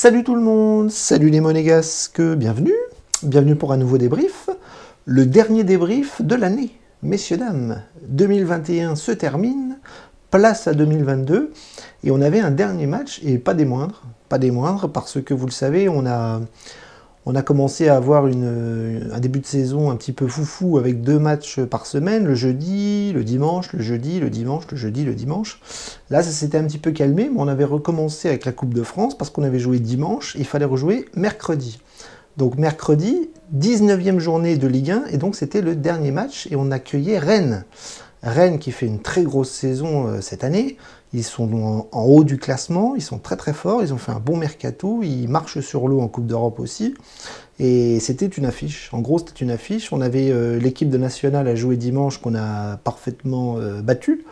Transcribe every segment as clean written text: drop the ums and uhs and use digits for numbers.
Salut tout le monde, salut les monégasques, bienvenue pour un nouveau débrief, le dernier débrief de l'année. Messieurs, dames, 2021 se termine, place à 2022, et on avait un dernier match, et pas des moindres, parce que vous le savez, on a commencé à avoir un début de saison un petit peu foufou avec 2 matchs par semaine, le jeudi, le dimanche, le jeudi, le dimanche, le jeudi, le dimanche. Là, ça s'était un petit peu calmé, mais on avait recommencé avec la Coupe de France parce qu'on avait joué dimanche, il fallait rejouer mercredi. Donc mercredi, 19e journée de Ligue 1, et donc c'était le dernier match, et on accueillait Rennes. Rennes qui fait une très grosse saison cette année, ils sont en haut du classement, ils sont très très forts, ils ont fait un bon mercato, ils marchent sur l'eau en Coupe d'Europe aussi, et c'était une affiche. En gros, c'était une affiche. On avait l'équipe de nationale à jouer dimanche qu'on a parfaitement battu,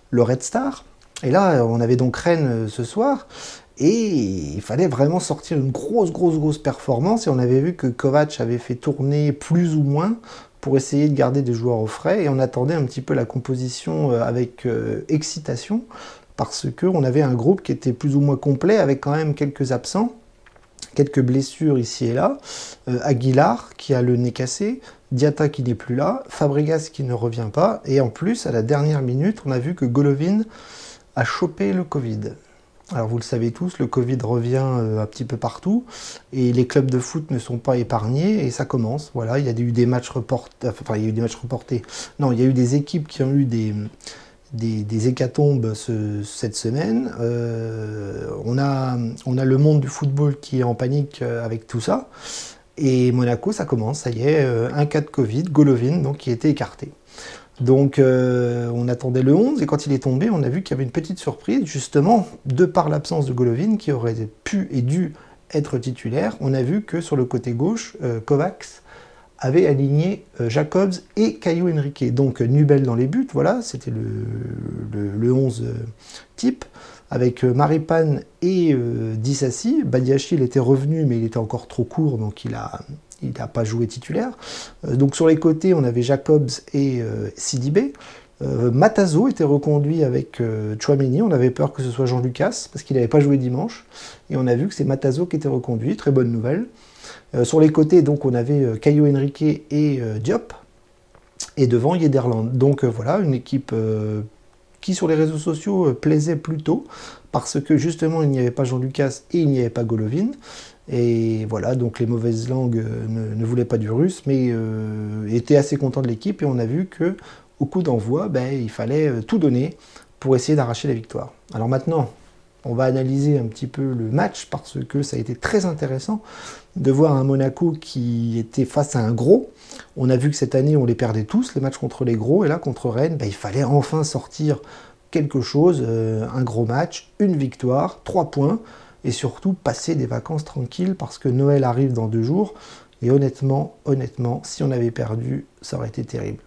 le Red Star, et là on avait donc Rennes ce soir, et il fallait vraiment sortir une grosse performance, et on avait vu que Kovac avait fait tourner plus ou moins pour essayer de garder des joueurs au frais, et on attendait un petit peu la composition avec excitation, parce qu'on avait un groupe qui était plus ou moins complet, avec quand même quelques absents, quelques blessures ici et là, Aguilar qui a le nez cassé, Diatta qui n'est plus là, Fabregas qui ne revient pas, et en plus, à la dernière minute, on a vu que Golovin a chopé le Covid. Alors vous le savez tous, le Covid revient un petit peu partout, et les clubs de foot ne sont pas épargnés, et ça commence. Voilà, il y a eu des matchs reportés, enfin il y a eu des matchs reportés, non, il y a eu des équipes qui ont eu des hécatombes cette semaine. On a le monde du football qui est en panique avec tout ça, et Monaco, ça commence, ça y est, un cas de Covid, Golovin, donc qui était écarté. Donc on attendait le 11, et quand il est tombé, on a vu qu'il y avait une petite surprise, justement, de par l'absence de Golovin, qui aurait pu et dû être titulaire. On a vu que sur le côté gauche, Kovacs avait aligné Jacobs et Caio Henrique. Donc Nubel dans les buts, voilà, c'était le 11 type, avec Maripane et Disasi. Badiachil était revenu, mais il était encore trop court, donc il n'a pas joué titulaire. Donc sur les côtés, on avait Jacobs et Sidibé. Matazo était reconduit avec Tchouaméni. On avait peur que ce soit Jean Lucas, parce qu'il n'avait pas joué dimanche. Et on a vu que c'est Matazo qui était reconduit. Très bonne nouvelle. Sur les côtés, donc, on avait Caio Henrique et Diop. Et devant, Yederland. Donc voilà, une équipe qui, sur les réseaux sociaux, plaisait plutôt, parce que justement, il n'y avait pas Jean Lucas et il n'y avait pas Golovin. Et voilà, donc les mauvaises langues ne voulaient pas du russe, mais étaient assez contents de l'équipe, et on a vu que au coup d'envoi, il fallait tout donner pour essayer d'arracher la victoire. Alors maintenant, on va analyser un petit peu le match, parce que ça a été très intéressant de voir un Monaco qui était face à un gros. On a vu que cette année, on les perdait tous, les matchs contre les gros, et là, contre Rennes, il fallait enfin sortir quelque chose, un gros match, une victoire, 3 points, et surtout passer des vacances tranquilles, parce que Noël arrive dans 2 jours, et honnêtement, si on avait perdu, ça aurait été terrible.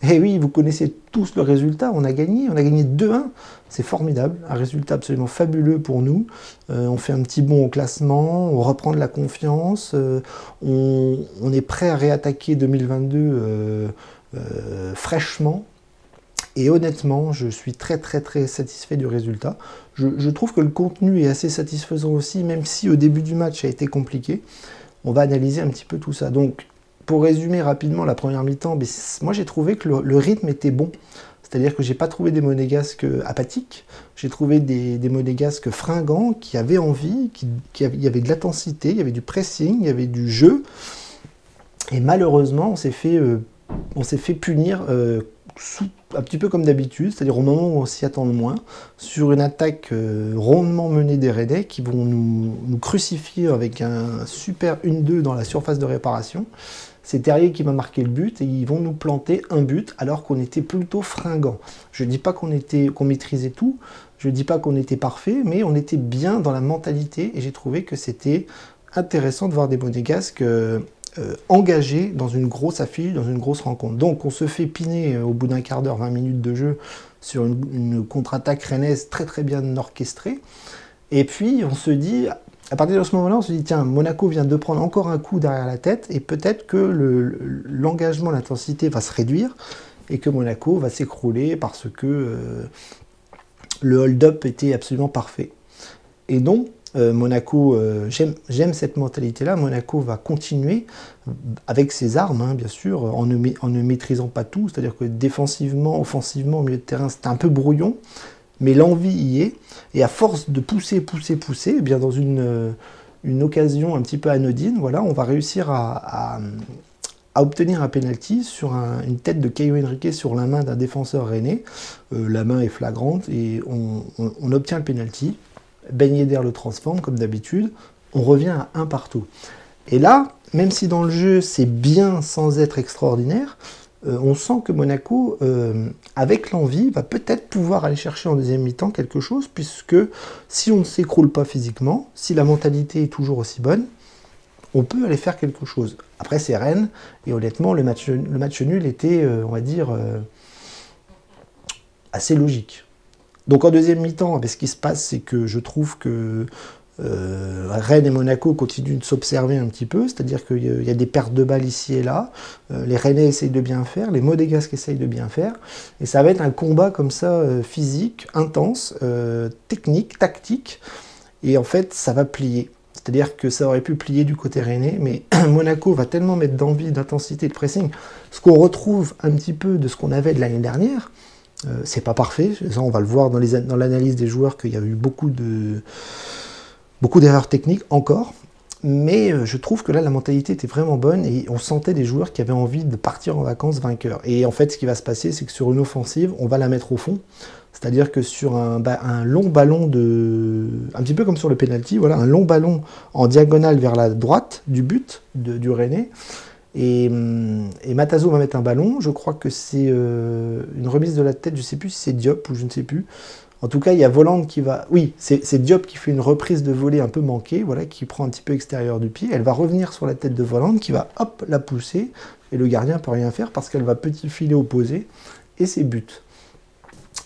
Et oui, vous connaissez tous le résultat, on a gagné 2-1, c'est formidable, un résultat absolument fabuleux pour nous. On fait un petit bond au classement, on reprend de la confiance, on est prêt à réattaquer 2022 fraîchement. Et honnêtement, je suis très satisfait du résultat. Je trouve que le contenu est assez satisfaisant aussi, même si au début du match ça a été compliqué. On va analyser un petit peu tout ça. Donc, pour résumer rapidement la première mi-temps, moi j'ai trouvé que le rythme était bon. C'est-à-dire que j'ai pas trouvé des monégasques apathiques, j'ai trouvé des monégasques fringants, qui avaient envie, il y avait de l'intensité, il y avait du pressing, il y avait du jeu. Et malheureusement, on s'est fait punir un petit peu comme d'habitude, c'est-à-dire au moment où on s'y attend le moins, sur une attaque rondement menée des Rennais, qui vont nous crucifier avec un super 1-2 dans la surface de réparation. C'est Terrier qui m'a marqué le but, et ils vont nous planter un but alors qu'on était plutôt fringant. Je ne dis pas qu'on maîtrisait tout, je ne dis pas qu'on était parfait, mais on était bien dans la mentalité, et j'ai trouvé que c'était intéressant de voir des monégasques engagés dans une grosse affiche, dans une grosse rencontre. Donc on se fait piner au bout d'un quart d'heure, 20 minutes de jeu, sur une contre-attaque rennaise très bien orchestrée, et puis on se dit, à partir de ce moment-là, on se dit, tiens, Monaco vient de prendre encore un coup derrière la tête, et peut-être que l'engagement, l'intensité va se réduire, et que Monaco va s'écrouler, parce que le hold-up était absolument parfait. Et donc, Monaco, j'aime cette mentalité-là. Monaco va continuer avec ses armes, hein, bien sûr, en ne maîtrisant pas tout. C'est-à-dire que défensivement, offensivement, au milieu de terrain, c'était un peu brouillon, mais l'envie y est. Et à force de pousser, eh bien dans une occasion un petit peu anodine, voilà, on va réussir à obtenir un penalty sur une tête de Caio Henrique sur la main d'un défenseur rennais. La main est flagrante et on obtient le penalty. Ben Yedder le transforme comme d'habitude. On revient à 1 partout. Et là, même si dans le jeu c'est bien sans être extraordinaire, on sent que Monaco, avec l'envie, va peut-être pouvoir aller chercher en deuxième mi-temps quelque chose, puisque si on ne s'écroule pas physiquement, si la mentalité est toujours aussi bonne, on peut aller faire quelque chose. Après, c'est Rennes, et honnêtement, le match nul était, on va dire, assez logique. Donc en deuxième mi-temps, ce qui se passe, c'est que je trouve que Rennes et Monaco continuent de s'observer un petit peu, c'est-à-dire qu'il y a des pertes de balles ici et là, les Rennais essayent de bien faire, les Monégasques essayent de bien faire, et ça va être un combat comme ça, physique, intense, technique, tactique, et en fait, ça va plier. C'est-à-dire que ça aurait pu plier du côté rennais, mais Monaco va tellement mettre d'envie, d'intensité, de pressing, ce qu'on retrouve un petit peu de ce qu'on avait de l'année dernière. C'est pas parfait, ça on va le voir dans l'analyse des joueurs qu'il y a eu beaucoup d'erreurs techniques encore, mais je trouve que là la mentalité était vraiment bonne et on sentait des joueurs qui avaient envie de partir en vacances vainqueurs. Et en fait ce qui va se passer, c'est que sur une offensive, on va la mettre au fond, c'est-à-dire que sur un long ballon un petit peu comme sur le penalty, voilà, un long ballon en diagonale vers la droite du but du Rennais. Et Matazo va mettre un ballon, je crois que c'est une remise de la tête, je ne sais plus si c'est Diop ou je ne sais plus. En tout cas, il y a Volante qui va... Oui, c'est Diop qui fait une reprise de volée un peu manquée, voilà, qui prend un petit peu extérieur du pied. Elle va revenir sur la tête de Volante qui va, hop, la pousser. Et le gardien ne peut rien faire parce qu'elle va petit filet opposé. Et c'est but.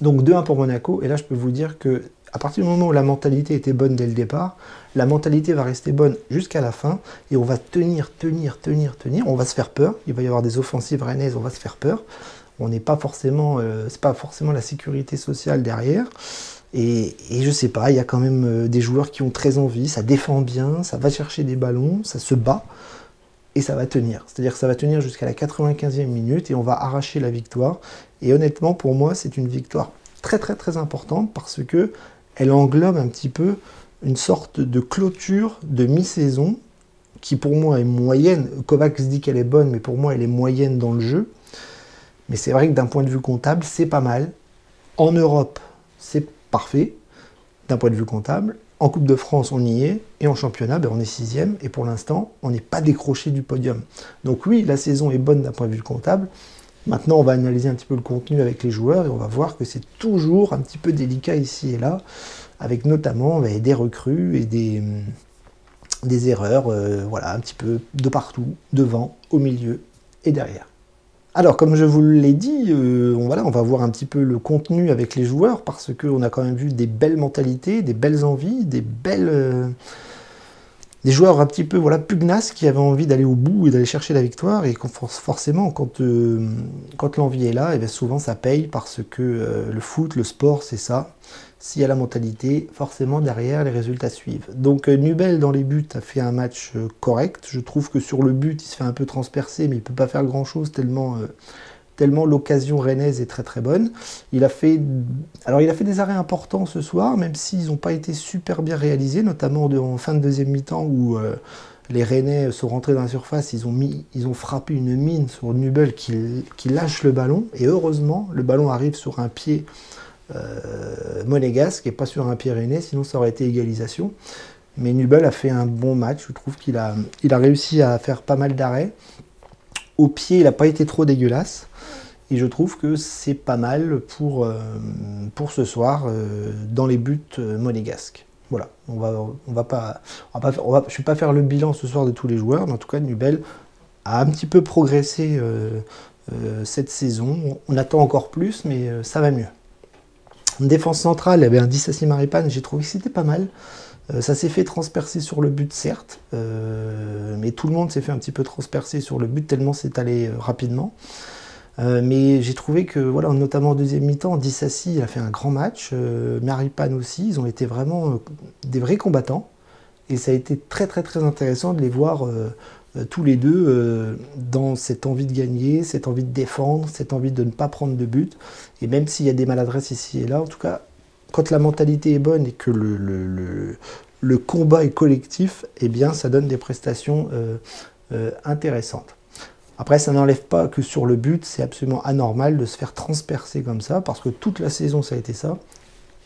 Donc 2-1 pour Monaco. Et là, je peux vous dire que à partir du moment où la mentalité était bonne dès le départ, la mentalité va rester bonne jusqu'à la fin, et on va tenir, on va se faire peur, il va y avoir des offensives rennaises, on va se faire peur, on n'est pas forcément, c'est pas forcément la sécurité sociale derrière, et je sais pas, il y a quand même des joueurs qui ont très envie, ça défend bien, ça va chercher des ballons, ça se bat, et ça va tenir, c'est-à-dire que ça va tenir jusqu'à la 95e minute, et on va arracher la victoire, et honnêtement, pour moi, c'est une victoire très importante, parce que elle englobe un petit peu une sorte de clôture de mi-saison qui pour moi est moyenne. Kovacs dit qu'elle est bonne, mais pour moi elle est moyenne dans le jeu. Mais c'est vrai que d'un point de vue comptable, c'est pas mal. En Europe, c'est parfait, d'un point de vue comptable. En Coupe de France, on y est. Et en championnat, on est 6e. Et pour l'instant, on n'est pas décroché du podium. Donc oui, la saison est bonne d'un point de vue comptable. Maintenant, on va analyser un petit peu le contenu avec les joueurs et on va voir que c'est toujours un petit peu délicat ici et là, avec notamment des recrues et des erreurs, voilà, un petit peu de partout, devant, au milieu et derrière. Alors, comme je vous l'ai dit, on va voir un petit peu le contenu avec les joueurs, parce qu'on a quand même vu des belles mentalités, des belles envies, des joueurs un petit peu pugnaces qui avaient envie d'aller au bout et d'aller chercher la victoire. Et forcément, quand l'envie est là, et souvent ça paye, parce que le foot, le sport, c'est ça. S'il y a la mentalité, forcément derrière les résultats suivent. Donc Nubel dans les buts a fait un match correct. Je trouve que sur le but, il se fait un peu transpercer, mais il ne peut pas faire grand-chose tellement l'occasion rennaise est très bonne. Il a fait des arrêts importants ce soir, même s'ils n'ont pas été super bien réalisés, notamment en fin de deuxième mi-temps où les Rennais sont rentrés dans la surface, ils ont frappé une mine sur Nubel qui lâche le ballon, et heureusement, le ballon arrive sur un pied monégasque et pas sur un pied rennais, sinon ça aurait été égalisation. Mais Nubel a fait un bon match, je trouve qu'il a réussi à faire pas mal d'arrêts. Au pied, il n'a pas été trop dégueulasse. Et je trouve que c'est pas mal pour ce soir dans les buts monégasques. Voilà, je ne vais pas faire le bilan ce soir de tous les joueurs, mais en tout cas, Nubel a un petit peu progressé cette saison. On attend encore plus, mais ça va mieux. En défense centrale, il y avait un Dissassi Maripane, j'ai trouvé que c'était pas mal. Ça s'est fait transpercer sur le but, certes, mais tout le monde s'est fait un petit peu transpercer sur le but, tellement c'est allé rapidement. Mais j'ai trouvé que, notamment en deuxième mi-temps, Dissassi il a fait un grand match, Maripane aussi, ils ont été vraiment des vrais combattants. Et ça a été très très très intéressant de les voir tous les deux dans cette envie de gagner, cette envie de défendre, cette envie de ne pas prendre de but. Et même s'il y a des maladresses ici et là, en tout cas, quand la mentalité est bonne et que le combat est collectif, eh bien ça donne des prestations intéressantes. Après, ça n'enlève pas que sur le but, c'est absolument anormal de se faire transpercer comme ça, parce que toute la saison, ça a été ça.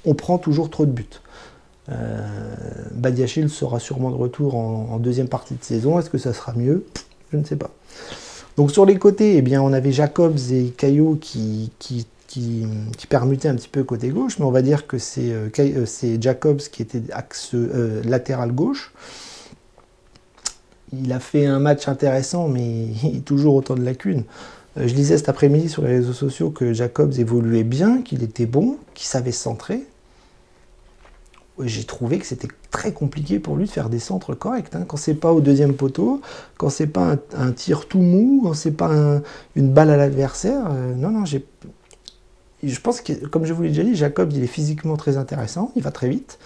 On prend toujours trop de buts. Badiachil sera sûrement de retour en deuxième partie de saison. Est-ce que ça sera mieux? Je ne sais pas. Donc sur les côtés, eh bien, on avait Jacobs et Caillot qui permutaient un petit peu côté gauche, mais on va dire que c'est Jacobs qui était axe latéral gauche. Il a fait un match intéressant, mais toujours autant de lacunes. Je lisais cet après-midi sur les réseaux sociaux que Jacobs évoluait bien, qu'il était bon, qu'il savait centrer. J'ai trouvé que c'était très compliqué pour lui de faire des centres corrects. Quand c'est pas au deuxième poteau, quand c'est pas un tir tout mou, quand c'est pas une balle à l'adversaire. Non, je pense que, comme je vous l'ai déjà dit, Jacobs, il est physiquement très intéressant, il va très vite.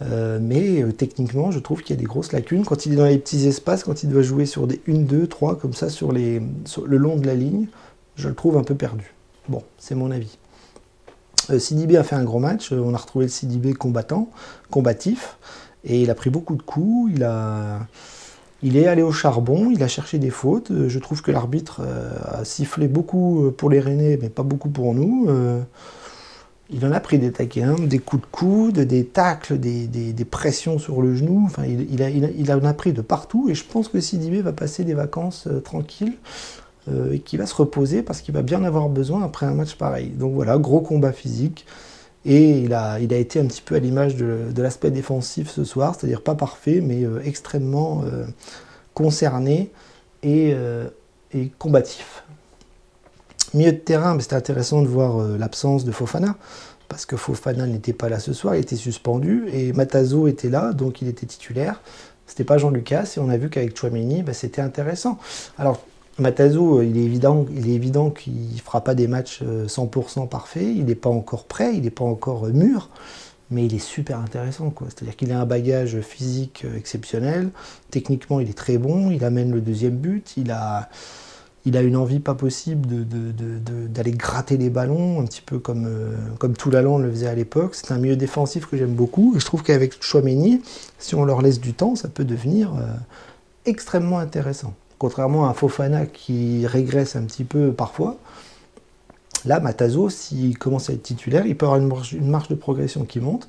Mais techniquement, je trouve qu'il y a des grosses lacunes. Quand il est dans les petits espaces, quand il doit jouer sur des 1, 2, 3, comme ça, sur le long de la ligne, je le trouve un peu perdu. Bon, c'est mon avis. Sidibé a fait un gros match. On a retrouvé le Sidibé combatif. Et il a pris beaucoup de coups. Il est allé au charbon. Il a cherché des fautes. Je trouve que l'arbitre a sifflé beaucoup pour les Rennais, mais pas beaucoup pour nous. Il en a pris des taquets, des coups de coude, des tacles, des pressions sur le genou. Enfin, il en a pris de partout. Et je pense que Sidibé va passer des vacances tranquilles et qu'il va se reposer parce qu'il va bien avoir besoin après un match pareil. Donc voilà, gros combat physique. Et il a été un petit peu à l'image de l'aspect défensif ce soir, c'est-à-dire pas parfait, mais extrêmement concerné et combatif. Milieu de terrain, c'était intéressant de voir l'absence de Fofana, parce que Fofana n'était pas là ce soir, il était suspendu, et Matazo était là, donc il était titulaire. C'était pas Jean Lucas, et on a vu qu'avec Tchouaméni, c'était intéressant. Alors, Matazo, il est évident qu'il ne fera pas des matchs 100% parfaits, il n'est pas encore prêt, il n'est pas encore mûr, mais il est super intéressant, quoi. C'est-à-dire qu'il a un bagage physique exceptionnel, techniquement il est très bon, il amène le deuxième but, il a une envie pas possible d'aller gratter les ballons, un petit peu comme Toulalan le faisait à l'époque. C'est un milieu défensif que j'aime beaucoup, et je trouve qu'avec Tchouaméni, si on leur laisse du temps, ça peut devenir extrêmement intéressant. Contrairement à un Fofana qui régresse un petit peu parfois, là, Matazo, s'il commence à être titulaire, il peut avoir une marge de progression qui monte.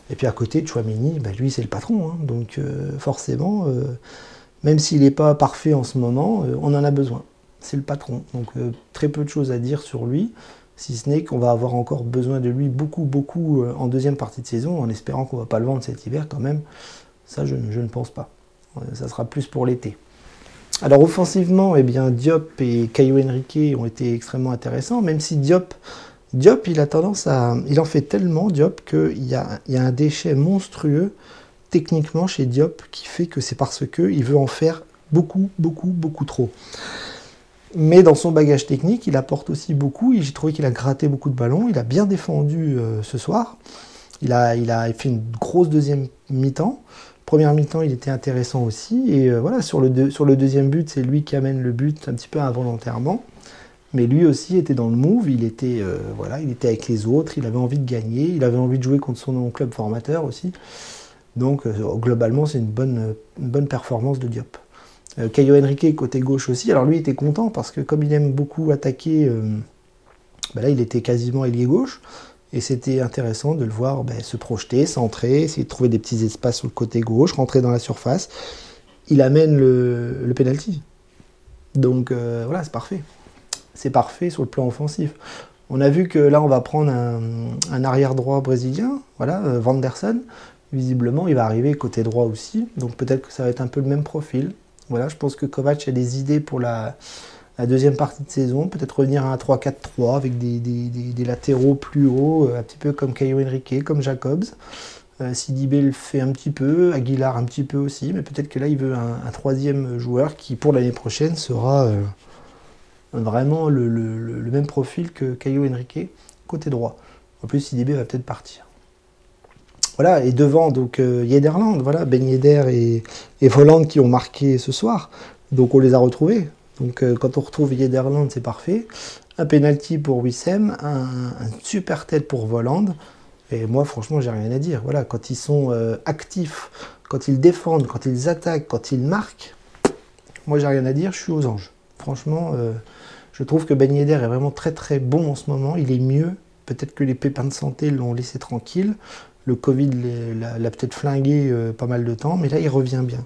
Et puis à côté, Tchouaméni, lui, c'est le patron. Donc forcément, même s'il n'est pas parfait en ce moment, on en a besoin. C'est le patron. Donc très peu de choses à dire sur lui, si ce n'est qu'on va avoir encore besoin de lui beaucoup en deuxième partie de saison, en espérant qu'on ne va pas le vendre cet hiver quand même. Ça, je ne pense pas. Ça sera plus pour l'été. Alors offensivement, eh bien, Diop et Caio Henrique ont été extrêmement intéressants, même si Diop, il a tendance à... Il en fait tellement, Diop, qu'il y a un déchet monstrueux techniquement chez Diop qui fait que c'est parce qu'il veut en faire beaucoup trop. Mais dans son bagage technique, il apporte aussi beaucoup, et j'ai trouvé qu'il a gratté beaucoup de ballons, il a bien défendu ce soir, il a fait une grosse deuxième mi-temps. Première mi-temps, il était intéressant aussi. Et voilà, sur le deuxième but, c'est lui qui amène le but un petit peu involontairement. Mais lui aussi était dans le move, il était avec les autres, il avait envie de gagner, il avait envie de jouer contre son club formateur aussi. Donc globalement, c'est une bonne performance de Diop. Caio Henrique, côté gauche aussi. Alors lui, il était content parce que comme il aime beaucoup attaquer, là, il était quasiment ailier gauche. Et c'était intéressant de le voir se projeter, centrer, essayer de trouver des petits espaces sur le côté gauche, rentrer dans la surface. Il amène le penalty. Donc voilà, c'est parfait. C'est parfait sur le plan offensif. On a vu que là, on va prendre un arrière droit brésilien, voilà, Vanderson. Visiblement, il va arriver côté droit aussi. Donc peut-être que ça va être un peu le même profil. Voilà, je pense que Kovac a des idées pour la deuxième partie de saison, peut-être revenir à un 3-4-3 avec des latéraux plus hauts, un petit peu comme Caio Henrique, comme Jacobs. Sidibé le fait un petit peu, Aguilar un petit peu aussi, mais peut-être que là il veut un troisième joueur qui pour l'année prochaine sera vraiment le même profil que Caio Henrique, côté droit. En plus Sidibé va peut-être partir. voilà, et devant, donc Yederland, voilà, Ben Yedder et Volland qui ont marqué ce soir. Donc on les a retrouvés. Donc quand on retrouve Yederland, c'est parfait. Un penalty pour Wissem, un super tête pour Volland. Et moi, franchement, j'ai rien à dire. Voilà, quand ils sont actifs, quand ils défendent, quand ils attaquent, quand ils marquent, moi, j'ai rien à dire, je suis aux anges. Franchement, je trouve que Ben Yedder est vraiment très très bon en ce moment. Il est mieux. Peut-être que les pépins de santé l'ont laissé tranquille. Le Covid l'a peut-être flingué pas mal de temps, mais là, il revient bien.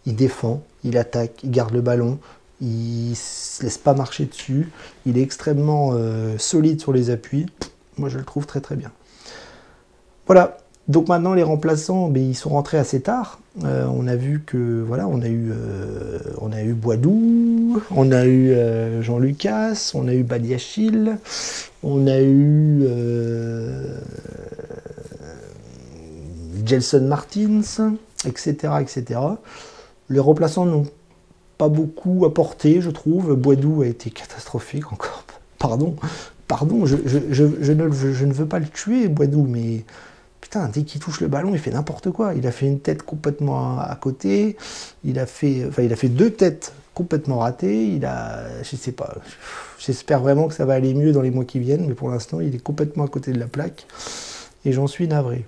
Il défend, il attaque, il garde le ballon, il ne se laisse pas marcher dessus. Il est extrêmement solide sur les appuis. Moi, je le trouve très très bien. Voilà, donc maintenant les remplaçants, ben, ils sont rentrés assez tard. On a vu que voilà, on a eu Boadou, on a eu Jean Lucas, on a eu Badiachil, on a eu Gelson Martins, etc., etc. Les remplaçants n'ont pas beaucoup apporté, je trouve. Boadou a été catastrophique encore. Pardon, je ne veux pas le tuer, Boadou, mais putain, dès qu'il touche le ballon, il fait n'importe quoi. Il a fait une tête complètement à côté. Il a fait 2 têtes complètement ratées. Je sais pas. J'espère vraiment que ça va aller mieux dans les mois qui viennent, mais pour l'instant, il est complètement à côté de la plaque. Et j'en suis navré.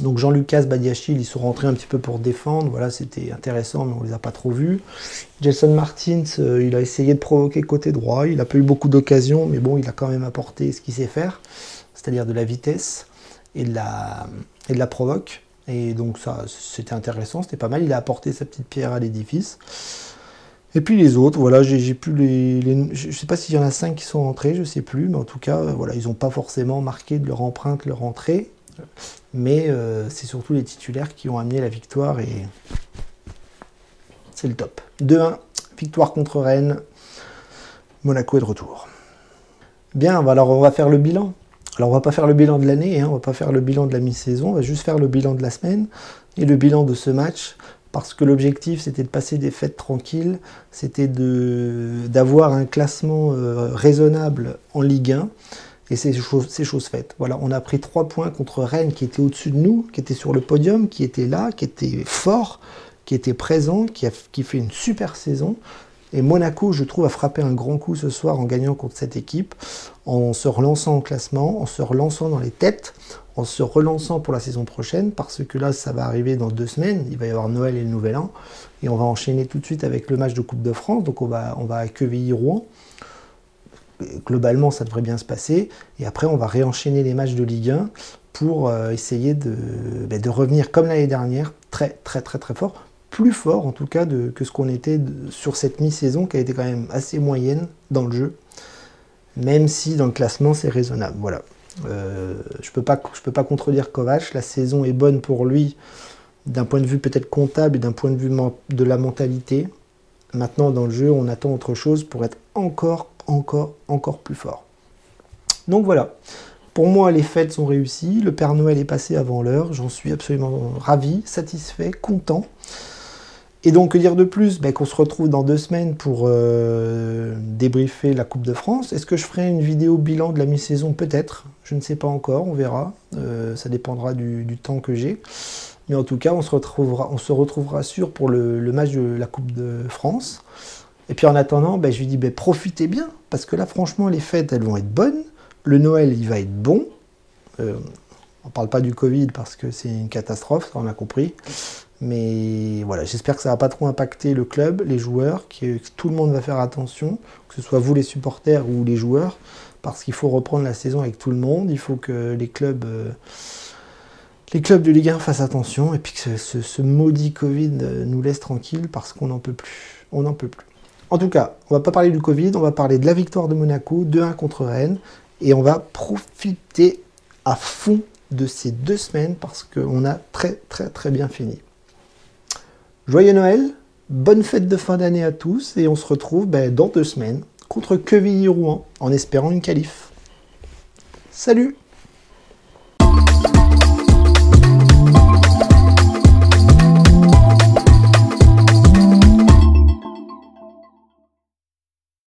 Donc Jean-Lucas, Badiachil, ils sont rentrés un petit peu pour défendre. Voilà, c'était intéressant, mais on ne les a pas trop vus. Gelson Martins, il a essayé de provoquer côté droit. Il n'a pas eu beaucoup d'occasions, mais bon, il a quand même apporté ce qu'il sait faire, c'est-à-dire de la vitesse et de la provoque. Et donc ça, c'était intéressant, c'était pas mal. Il a apporté sa petite pierre à l'édifice. Et puis les autres, voilà, j'ai plus je sais pas s'il y en a 5 qui sont rentrés, je sais plus, mais en tout cas, voilà, ils n'ont pas forcément marqué de leur empreinte, leur entrée. Mais c'est surtout les titulaires qui ont amené la victoire et c'est le top. 2-1, victoire contre Rennes. Monaco est de retour. Bien, alors on va faire le bilan. Alors on va pas faire le bilan de l'année, hein, on va pas faire le bilan de la mi-saison, on va juste faire le bilan de la semaine et le bilan de ce match, parce que l'objectif c'était de passer des fêtes tranquilles, c'était d'avoir un classement raisonnable en Ligue 1, et c'est chose faite. Voilà, on a pris 3 points contre Rennes qui était au-dessus de nous, qui était sur le podium, qui était là, qui était fort, qui était présent, qui fait une super saison. Et Monaco, je trouve, a frappé un grand coup ce soir en gagnant contre cette équipe, en se relançant au classement, en se relançant dans les têtes, en se relançant pour la saison prochaine, parce que là, ça va arriver dans 2 semaines, il va y avoir Noël et le Nouvel An, et on va enchaîner tout de suite avec le match de Coupe de France, donc on va accueillir Rouen. Globalement, ça devrait bien se passer, et après, on va réenchaîner les matchs de Ligue 1 pour essayer de revenir comme l'année dernière, très fort, plus fort en tout cas que ce qu'on était sur cette mi-saison qui a été quand même assez moyenne dans le jeu, même si dans le classement c'est raisonnable. Voilà. Je peux pas contredire Kovac, la saison est bonne pour lui d'un point de vue peut-être comptable et d'un point de vue de la mentalité. Maintenant dans le jeu on attend autre chose pour être encore plus fort. Donc voilà. Pour moi, les fêtes sont réussies, le Père Noël est passé avant l'heure, j'en suis absolument ravi, satisfait, content. Et donc, que dire de plus? Qu'on se retrouve dans 2 semaines pour débriefer la Coupe de France. Est-ce que je ferai une vidéo bilan de la mi-saison? Peut-être, je ne sais pas encore, on verra. Ça dépendra du temps que j'ai. Mais en tout cas, on se retrouvera sûr pour le match de la Coupe de France. Et puis en attendant, je lui dis, profitez bien, parce que là, franchement, les fêtes, elles vont être bonnes. Le Noël, il va être bon. On ne parle pas du Covid parce que c'est une catastrophe, ça on a compris. Mais voilà, j'espère que ça ne va pas trop impacter le club, les joueurs, que tout le monde va faire attention, que ce soit vous les supporters ou les joueurs, parce qu'il faut reprendre la saison avec tout le monde. Il faut que les clubs de Ligue 1 fassent attention et puis que ce maudit Covid nous laisse tranquille parce qu'on n'en peut plus. On n'en peut plus. En tout cas, on ne va pas parler du Covid, on va parler de la victoire de Monaco, 2-1 contre Rennes. Et on va profiter à fond de ces 2 semaines parce qu'on a très bien fini. Joyeux Noël, bonne fête de fin d'année à tous et on se retrouve dans 2 semaines contre Quevilly-Rouen en espérant une qualif. Salut!